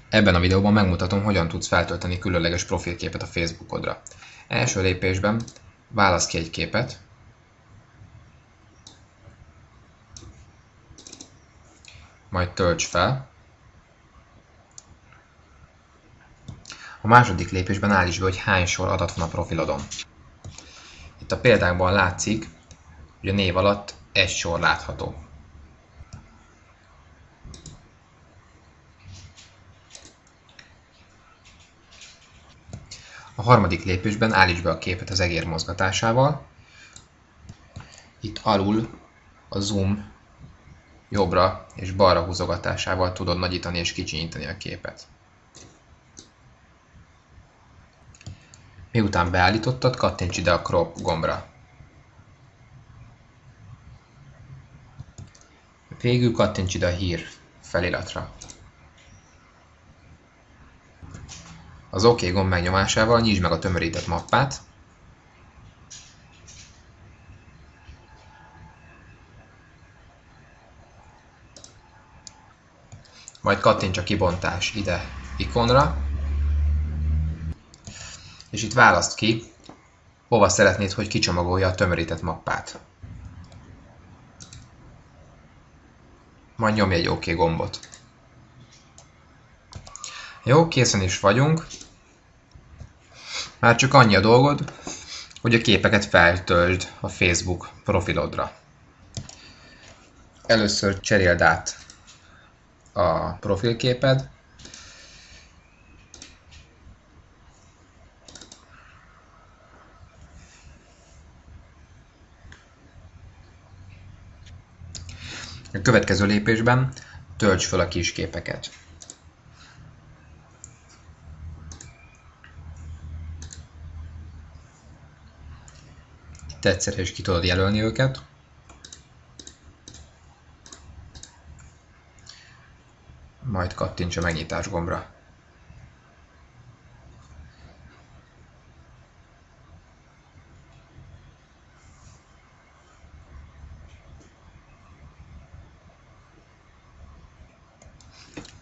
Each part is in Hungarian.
Ebben a videóban megmutatom, hogyan tudsz feltölteni különleges profilképet a Facebookodra. Első lépésben válasz ki egy képet, majd tölts fel. A második lépésben állítsd be, hogy hány sor adat van a profilodon. Itt a példákban látszik, hogy a név alatt egy sor látható. A harmadik lépésben állítsd be a képet az egér mozgatásával. Itt alul a zoom jobbra és balra húzogatásával tudod nagyítani és kicsinyíteni a képet. Miután beállítottad, kattints ide a crop gombra. Végül kattints ide a hír feliratra. Az OK gomb megnyomásával nyisd meg a tömörített mappát, majd kattints a kibontás ide ikonra, és itt válaszd ki, hova szeretnéd, hogy kicsomagolja a tömörített mappát. Majd nyomj egy OK gombot. Jó, készen is vagyunk. Már csak annyi a dolgod, hogy a képeket feltöltsd a Facebook profilodra. Először cseréld át a profilképed, a következő lépésben tölts fel a kis képeket. Itt egyszerre is ki tudod jelölni őket. Majd kattints a megnyitás gombra.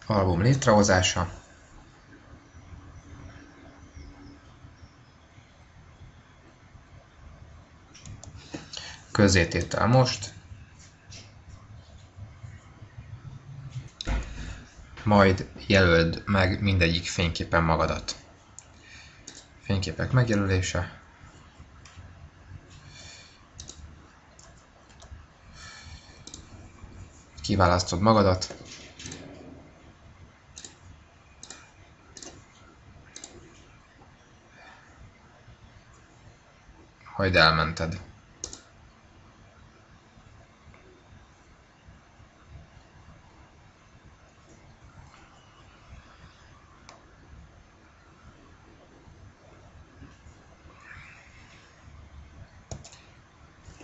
Album létrehozása. Közzététel most. Majd jelöld meg mindegyik fényképen magadat. Fényképek megjelölése. Kiválasztod magadat. Majd elmented.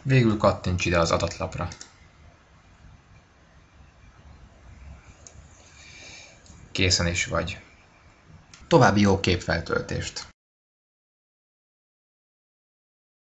Végül kattints ide az adatlapra. Készen is vagy. További jó képfeltöltést!